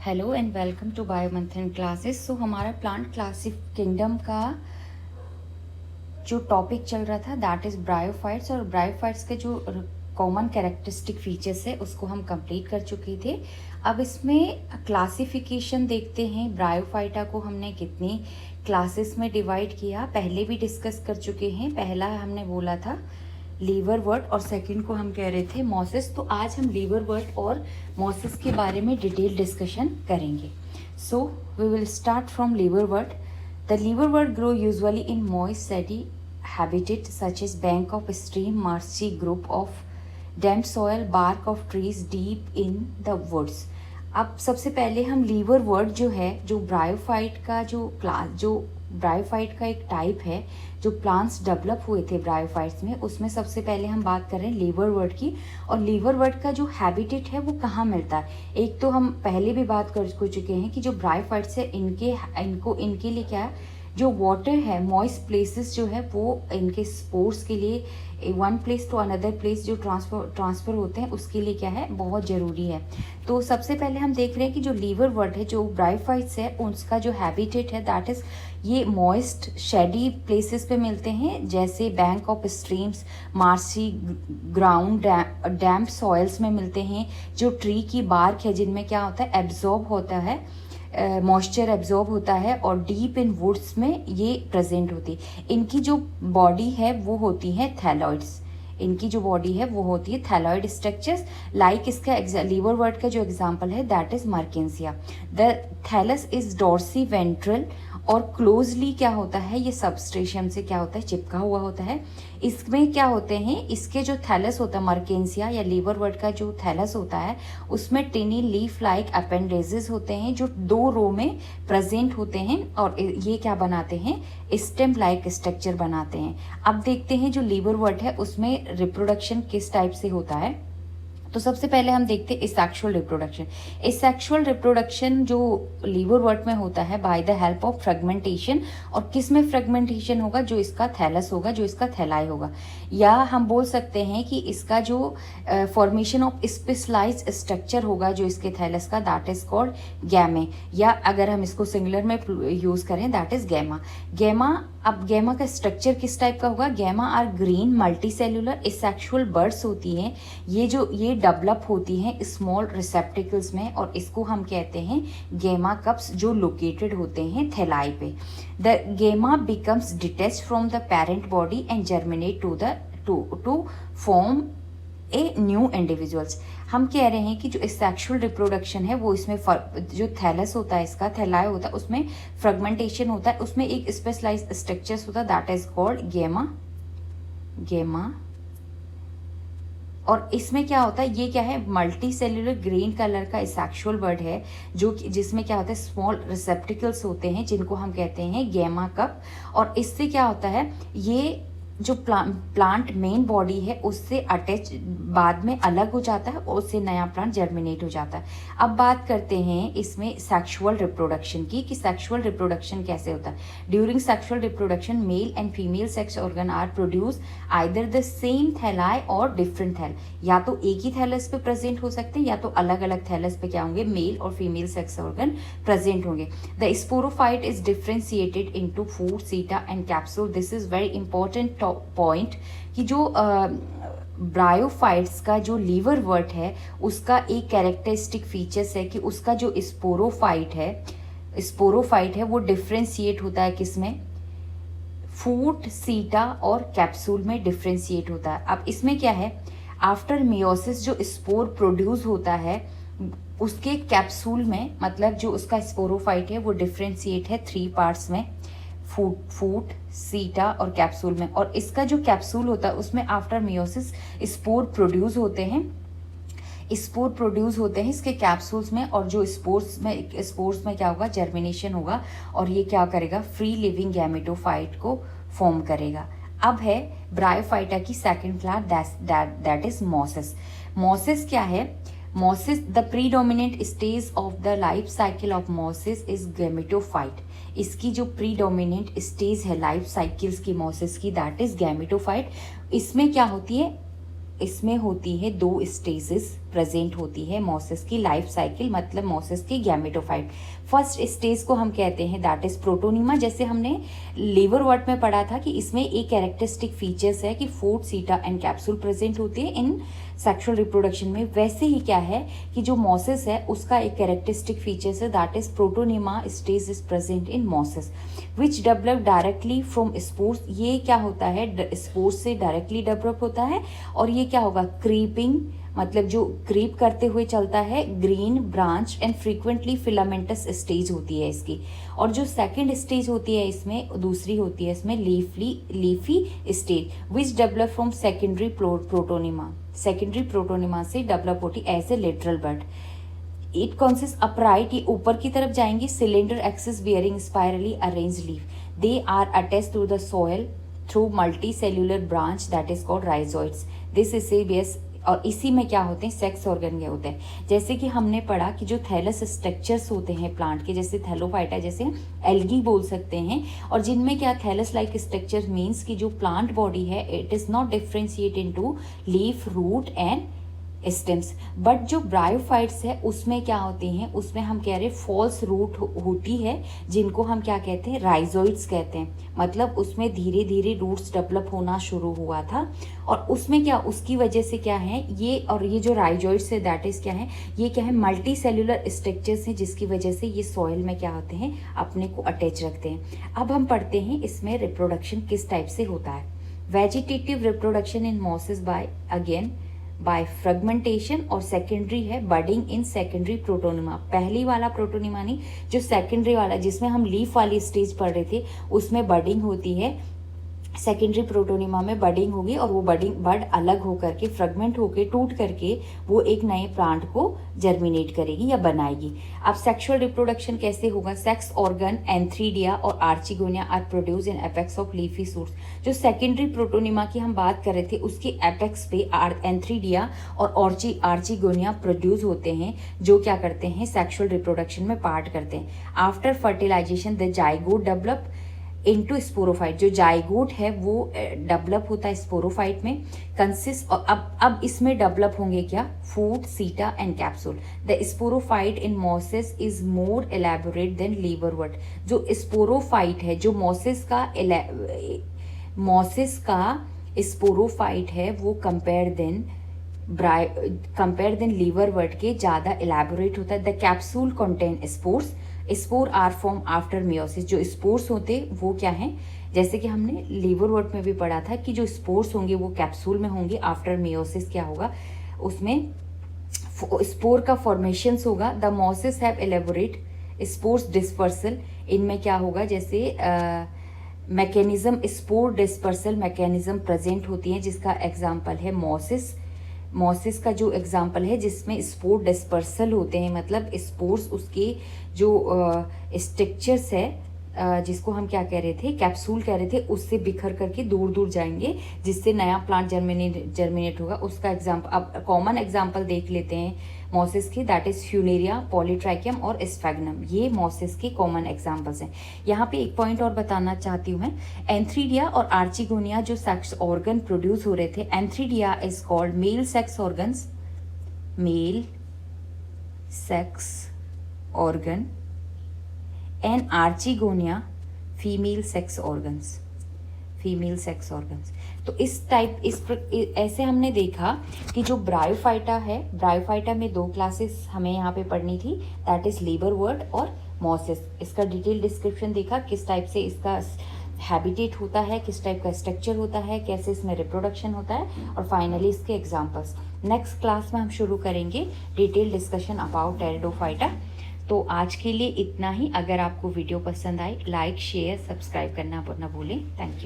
Hello and welcome to Biomanthan classes. So हमारा plant classic kingdom का जो टॉपिक चल रहा था दैट इज़ ब्रायोफाइट्स, और ब्रायोफाइट्स के जो कॉमन कैरेक्टरिस्टिक फीचर्स है उसको हम कंप्लीट कर चुके थे। अब इसमें क्लासिफिकेशन देखते हैं। ब्रायोफाइटा को हमने कितनी क्लासेस में डिवाइड किया पहले भी डिस्कस कर चुके हैं। पहला हमने बोला था लीवरवर्ट और सेकंड को हम कह रहे थे मॉसेस। तो आज हम लीवरवर्ट और मॉसेस के बारे में डिटेल डिस्कशन करेंगे। So we will start from liverwort. The liverwort grow usually in moist, sandy habitat such as bank of stream, marshy group of damp soil, bark of trees deep in the woods. अब सबसे पहले हम लीवरवर्ट जो है, जो bryophyte का जो class, जो ब्रायोफाइट का एक टाइप है जो प्लांट्स डेवलप हुए थे ब्रायोफाइट्स में, उसमें सबसे पहले हम बात कर रहे हैं लीवरवर्ट की। और लीवरवर्ट का जो हैबिटेट है वो कहाँ मिलता है, एक तो हम पहले भी बात कर चुके हैं कि जो ब्रायोफाइट्स है इनके लिए क्या है, जो वाटर है मॉइस्ट प्लेसेस जो है वो इनके स्पोर्स के लिए one place to another place जो ट्रांसफ़र होते हैं उसके लिए क्या है, बहुत ज़रूरी है। तो सबसे पहले हम देख रहे हैं कि जो लीवरवर्ट है, जो ब्रायोफाइट्स है, उसका जो हैबिटेट है दैट इज़ ये मॉइस्ट शेडी प्लेसेस पे मिलते हैं, जैसे bank of streams, marshy ground, damp soils में मिलते हैं। जो ट्री की बार्क है जिनमें क्या होता है, एब्जॉर्ब होता है, मॉइस्चर एब्जॉर्ब होता है, और डीप इन वुड्स में ये प्रेजेंट होती है। इनकी जो बॉडी है वो होती है थैलॉइड्स, इनकी जो बॉडी है वो होती है थैलॉइड स्ट्रक्चर्स। लाइक इसका लीवरवर्ट का जो एग्जांपल है that is Marchantia. The thallus is dorsiventral, और क्लोजली क्या होता है, ये सबस्ट्रेशियम से क्या होता है, चिपका हुआ होता है। इसमें क्या होते हैं, इसके जो थैलस होता है मर्केंसिया या लीवरवर्ट का जो थैलस होता है उसमें टिनी लीफ लाइक अपेंडेजेस होते हैं जो 2 रो में प्रेजेंट होते हैं, और ये क्या बनाते हैं, स्टेम लाइक स्ट्रक्चर बनाते हैं। अब देखते हैं जो लीवरवर्ट है उसमें रिप्रोडक्शन किस टाइप से होता है। तो सबसे पहले हम देखते हैं सेक्सुअल रिप्रोडक्शन। सेक्सुअल रिप्रोडक्शन जो लीवरवर्ट में होता है by the help of fragmentation. और किस में फ्रेगमेंटेशन होगा, जो इसका थैलस होगा, जो इसका थैलाई होगा, या हम बोल सकते हैं कि इसका जो फॉर्मेशन ऑफ स्पेशलाइज्ड स्ट्रक्चर होगा जो इसके थैलस का, दैट इज कॉल्ड गैमे, या अगर हम इसको सिंगुलर में यूज करें दैट इज गैमा। गैमा, अब गैमा का स्ट्रक्चर किस टाइप का होगा, gemma are green multicellular asexual buds होती हैं। ये डेवलप होती हैं स्मॉल रिसेप्टिकल्स में, और इसको हम कहते हैं गैमा कप्स, जो लोकेटेड होते हैं थैलाई पे। The gemma becomes detached from the parent body and germinate to form a new individuals. हम कह रहे हैं कि जो सेक्सुअल रिप्रोडक्शन है वो इसमें जो थैलस होता है, इसका थैलाई होता है, उसमें फ्रेगमेंटेशन होता है, उसमें एक स्पेशलाइज्ड स्ट्रक्चर्स होता है दैट इज कॉल्ड गैमा। और इसमें क्या होता है, ये क्या है, मल्टी सेल्यूलर ग्रीन कलर का सेक्सुअल बर्ड है जो जिसमें क्या होता है, स्मॉल रिसेप्टिकल्स होते हैं जिनको हम कहते हैं गैमा कप। और इससे क्या होता है, ये जो प्लांट मेन बॉडी है उससे अटैच बाद में अलग हो जाता है और उससे नया प्लांट जर्मिनेट हो जाता है। अब बात करते हैं इसमें सेक्सुअल रिप्रोडक्शन की, कि सेक्सुअल रिप्रोडक्शन कैसे होता है। During sexual reproduction male and female sex organ are produce either the same thalli और डिफरेंट थैल, या तो एक ही थैलस पे प्रेजेंट हो सकते हैं या तो अलग अलग थैलस पे क्या होंगे, मेल और फीमेल सेक्स ऑर्गन प्रेजेंट होंगे। The sporophyte is differentiated into foot, seta and capsule. This is very important point कि जो ब्रायोफाइट्स का जो लीवरवर्ट है उसका एक कैरेक्टरिस्टिक फीचर्स है कि उसका जो स्पोरोफाइट है वो डिफ्रेंशिएट होता है किसमें, फूड, सीटा और कैप्सूल में डिफ्रेंशिएट होता है। अब इसमें क्या है, आफ्टर मियोसिस जो स्पोर प्रोड्यूस होता है उसके कैप्सूल में, मतलब जो उसका स्पोरोफाइट है वो डिफ्रेंशिएट है 3 पार्ट्स में, फूड, सीटा और कैप्सूल में। और इसका जो कैप्सूल होता है उसमें आफ्टर मियोसिस स्पोर प्रोड्यूस होते हैं इसके कैप्सूल्स में, और जो स्पोर्स में क्या होगा, जर्मिनेशन होगा, और ये क्या करेगा, फ्री लिविंग गैमेटोफाइट को फॉर्म करेगा। अब है ब्रायोफाइटा की second class that is mosses. Mosses क्या है, mosses the predominant stage of the life cycle of mosses is gametophyte. इसकी जो प्रीडोमिनेंट स्टेज है लाइफ साइकिल्स की मॉसेस की दैट इज गैमेटोफाइट। इसमें क्या होती है, इसमें होती है 2 स्टेजेस प्रेजेंट होती है मोसेस की लाइफ साइकिल, मतलब मोसेस की गैमेटोफाइट। फर्स्ट स्टेज को हम कहते हैं दैट इज प्रोटोनिमा। जैसे हमने लिवरवर्ट में पढ़ा था कि इसमें एक कैरेक्टरिस्टिक फीचर्स है कि food, seta and capsule present होते हैं इन सेक्सुअल रिप्रोडक्शन में। वैसे ही क्या है कि जो मोसेस है उसका एक कैरेक्टरिस्टिक फीचर्स है that is protonema stage is present in Moses which develop directly from spores. ये क्या होता है, स्पोर्स से डायरेक्टली डेवलप होता है। और ये क्या होगा, क्रीपिंग, मतलब जो क्रीप करते हुए चलता है, green branch and frequently filamentous stage होती है इसकी। और जो सेकंड स्टेज होती है इसमें, दूसरी होती है इसमें leafy stage which develop from secondary protonema. Secondary protonema से डेवलप होती as a lateral bud. It consist upright, ये ऊपर की तरफ जाएंगे, cylinder axis bearing spirally arrange leaf. They are attached to the soil through multicellular branch that is called rhizoids. This is और इसी में क्या होते हैं, सेक्स ऑर्गन के होते हैं। जैसे कि हमने पढ़ा कि जो थैलस स्ट्रक्चर्स होते हैं प्लांट के, जैसे थैलोफाइटा, जैसे एल्गी बोल सकते हैं, और जिनमें क्या थैलस लाइक स्ट्रक्चर मीन्स कि जो प्लांट बॉडी है it is not differentiate into leaf, root and stems. But जो ब्रायोफाइट्स है उसमें क्या होती हैं, उसमें हम कह रहे हैं फॉल्स रूट होती है, जिनको हम क्या कहते हैं, राइजोइड्स कहते हैं। मतलब उसमें धीरे धीरे रूट्स डेवलप होना शुरू हुआ था, और उसमें क्या, उसकी वजह से क्या है ये, और ये जो राइजोइड्स है दैट इज क्या है, ये क्या है, मल्टी सेल्यूलर स्ट्रक्चर्स हैं, जिसकी वजह से ये सॉइल में क्या होते हैं, अपने को अटैच रखते हैं। अब हम पढ़ते हैं इसमें रिप्रोडक्शन किस टाइप से होता है। Vegetative reproduction in mosses by fragmentation, और सेकेंडरी है बडिंग इन सेकेंडरी प्रोटोनिमा। पहली वाला प्रोटोनिमा नहीं, जो सेकेंडरी वाला जिसमें हम लीफ वाली स्टेज पढ़ रहे थे उसमें बडिंग होती है। सेकेंडरी प्रोटोनिमा में बडिंग होगी, और वो बड अलग होकर के, फ्रेगमेंट होकर, टूट करके वो एक नए प्लांट को जर्मिनेट करेगी या बनाएगी। अब सेक्सुअल रिप्रोडक्शन कैसे होगा, सेक्स ऑर्गन एंथ्रीडिया और archegonia are produce in apex of leafy shoots. जो सेकेंडरी प्रोटोनिमा की हम बात कर रहे थे उसके एपेक्स पे एंथ्रीडिया और आर्चिगोनिया प्रोड्यूस होते हैं, जो क्या करते हैं, सेक्सुअल रिप्रोडक्शन में पार्ट करते हैं। After fertilisation the zygote develop into sporophyte. जो जाइगोट है वो डेवलप होता है स्पोरोफाइट में, कंसिस्ट, और अब इसमें डेवलप होंगे क्या, foot, seta and capsule. The sporophyte in mosses is more elaborate than liverwort. जो स्पोरोफाइट है, जो मोसेस का स्पोरोफाइट है वो कंपेयर देन लीवरवर्ट के ज़्यादा एलैबोरेट होता है। The capsule contain spores, spore are form after meiosis. जो स्पोर्स होते वो क्या है, जैसे कि हमने लिवरवर्ट में भी पढ़ा था कि जो स्पोर्स होंगे वो कैप्सूल में होंगे। आफ्टर मियोसिस क्या होगा, उसमें स्पोर का फॉर्मेशन होगा। The mosses have elaborate spores dispersal. इनमें क्या होगा, जैसे mechanism, spore dispersal mechanism present होती है, जिसका एग्जाम्पल है मॉसिस का जो एग्जाम्पल है जिसमें स्पोर डिस्पर्सल होते हैं, मतलब स्पोर्स उसके जो स्ट्रक्चर्स है, जिसको हम क्या कह रहे थे, कैप्सूल कह रहे थे, उससे बिखर करके दूर दूर जाएंगे, जिससे नया प्लांट जर्मिनेट होगा। उसका एग्जाम्पल, अब कॉमन एग्जाम्पल देख लेते हैं मॉसिस की, दैट इज फ्यूनेरिया, पॉलीट्राइकियम और स्फैग्नम। ये मॉसिस के कॉमन एग्जाम्पल्स हैं। यहाँ पे एक पॉइंट और बताना चाहती हूँ मैं, एंथ्रीडिया और आर्चिगोनिया जो सेक्स ऑर्गन प्रोड्यूस हो रहे थे, antheridia is called male sex organs, male sex organ, and archegonia female sex organs, female sex organs. तो इस टाइप ऐसे हमने देखा कि जो ब्रायोफाइटा है, ब्रायोफाइटा में दो क्लासेस हमें यहाँ पे पढ़नी थी, दैट इज लिवरवर्ट और मॉसेस। इसका डिटेल डिस्क्रिप्शन देखा, किस टाइप से इसका हैबिटेट होता है, किस टाइप का स्ट्रक्चर होता है, कैसे इसमें रिप्रोडक्शन होता है, और फाइनली इसके एग्जाम्पल्स। नेक्स्ट क्लास में हम शुरू करेंगे डिटेल डिस्कशन अबाउट टेरिडोफाइटा। तो आज के लिए इतना ही। अगर आपको वीडियो पसंद आए, लाइक, शेयर, सब्सक्राइब करना ना भूलें। Thank you.